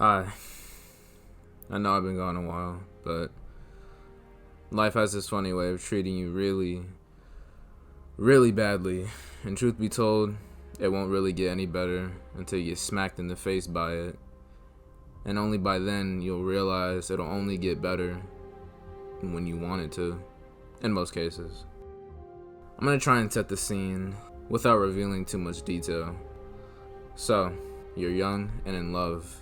Hi. I know I've been gone a while, but life has this funny way of treating you really, really badly. And truth be told, it won't really get any better until you get smacked in the face by it. And only by then you'll realize it'll only get better when you want it to, in most cases. I'm gonna try and set the scene without revealing too much detail. So, you're young and in love,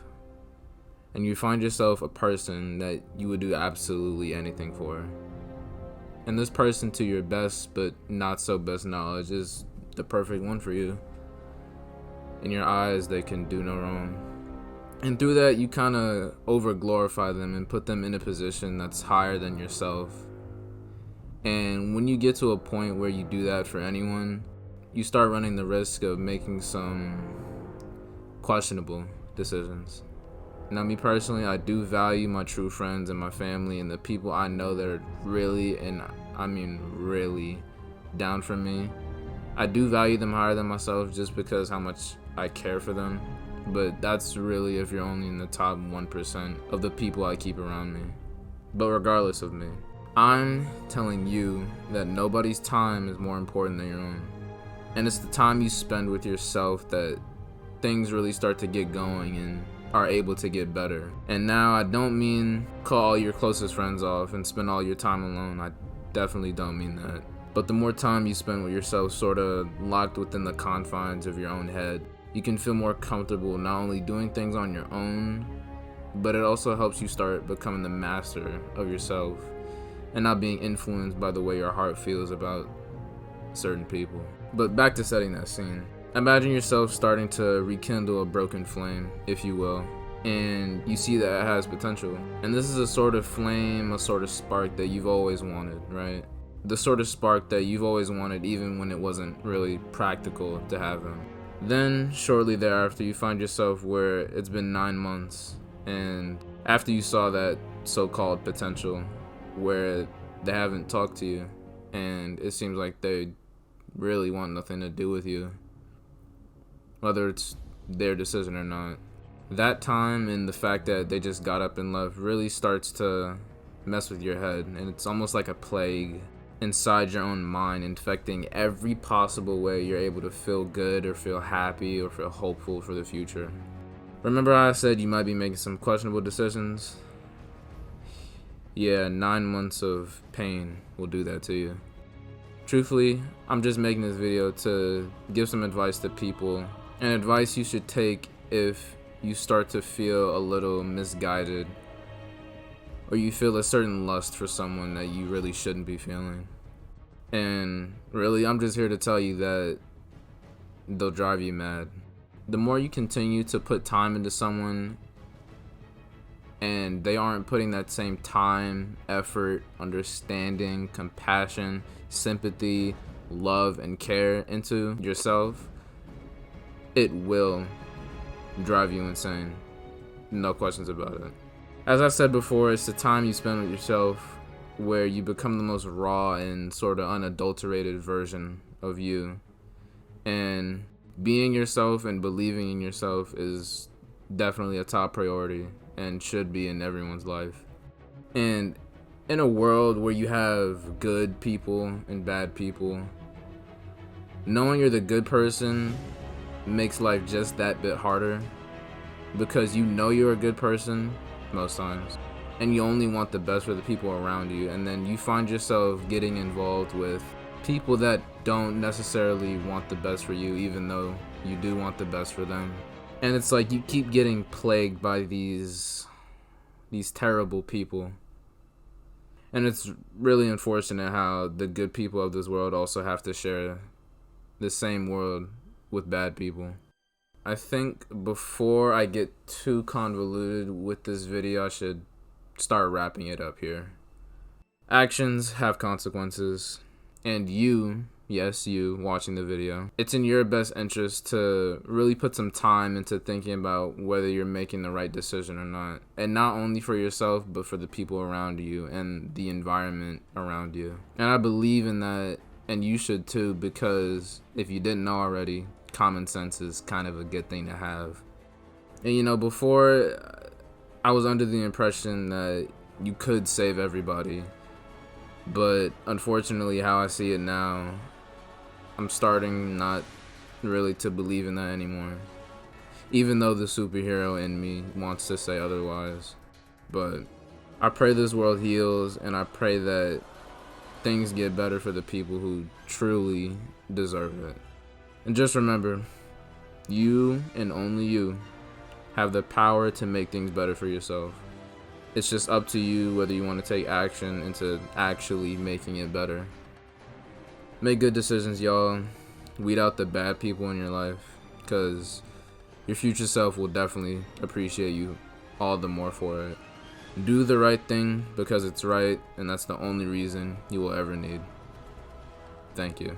and you find yourself a person that you would do absolutely anything for. And this person, to your best but not so best knowledge, is the perfect one for you. In your eyes, they can do no wrong. And through that, you kind of over glorify them and put them in a position that's higher than yourself. And when you get to a point where you do that for anyone, you start running the risk of making some questionable decisions. Now, me personally, I do value my true friends and my family and the people I know that are really, and I mean really, down for me. I do value them higher than myself just because how much I care for them. But that's really if you're only in the top 1% of the people I keep around me. But regardless of me, I'm telling you that nobody's time is more important than your own. And it's the time you spend with yourself that things really start to get going and are able to get better. And now I don't mean call all your closest friends off and spend all your time alone. I definitely don't mean that. But the more time you spend with yourself sort of locked within the confines of your own head, you can feel more comfortable not only doing things on your own, but it also helps you start becoming the master of yourself and not being influenced by the way your heart feels about certain people. But back to setting that scene. Imagine yourself starting to rekindle a broken flame, if you will, and you see that it has potential. And this is a sort of flame, a sort of spark that you've always wanted, right? The sort of spark that you've always wanted even when it wasn't really practical to have them. Then, shortly thereafter, you find yourself where it's been 9 months, and after you saw that so-called potential, where they haven't talked to you, and it seems like they really want nothing to do with you, whether it's their decision or not. That time and the fact that they just got up and left really starts to mess with your head, and it's almost like a plague inside your own mind, infecting every possible way you're able to feel good or feel happy or feel hopeful for the future. Remember how I said you might be making some questionable decisions? Yeah, 9 months of pain will do that to you. Truthfully, I'm just making this video to give some advice to people, and advice you should take if you start to feel a little misguided, or you feel a certain lust for someone that you really shouldn't be feeling. And really, I'm just here to tell you that they'll drive you mad. The more you continue to put time into someone and they aren't putting that same time, effort, understanding, compassion, sympathy, love, and care into yourself, it will drive you insane. No questions about it. As I said before, it's the time you spend with yourself where you become the most raw and sort of unadulterated version of you. And being yourself and believing in yourself is definitely a top priority and should be in everyone's life. And in a world where you have good people and bad people, knowing you're the good person makes life just that bit harder, because you know you're a good person most times, and you only want the best for the people around you, and then you find yourself getting involved with people that don't necessarily want the best for you, even though you do want the best for them. And it's like you keep getting plagued by these terrible people. And it's really unfortunate how the good people of this world also have to share the same world with bad people. I think before I get too convoluted with this video, I should start wrapping it up here. Actions have consequences, and you, yes, you watching the video, it's in your best interest to really put some time into thinking about whether you're making the right decision or not. And not only for yourself, but for the people around you and the environment around you. And I believe in that, and you should too, because if you didn't know already, common sense is kind of a good thing to have. And before I was under the impression that you could save everybody, but unfortunately, how I see it now, I'm starting not really to believe in that anymore. Even though the superhero in me wants to say otherwise. But I pray this world heals, and I pray that things get better for the people who truly deserve it. And just remember, you and only you have the power to make things better for yourself. It's just up to you whether you want to take action into actually making it better. Make good decisions, y'all. Weed out the bad people in your life, because your future self will definitely appreciate you all the more for it. Do the right thing because it's right, and that's the only reason you will ever need. Thank you.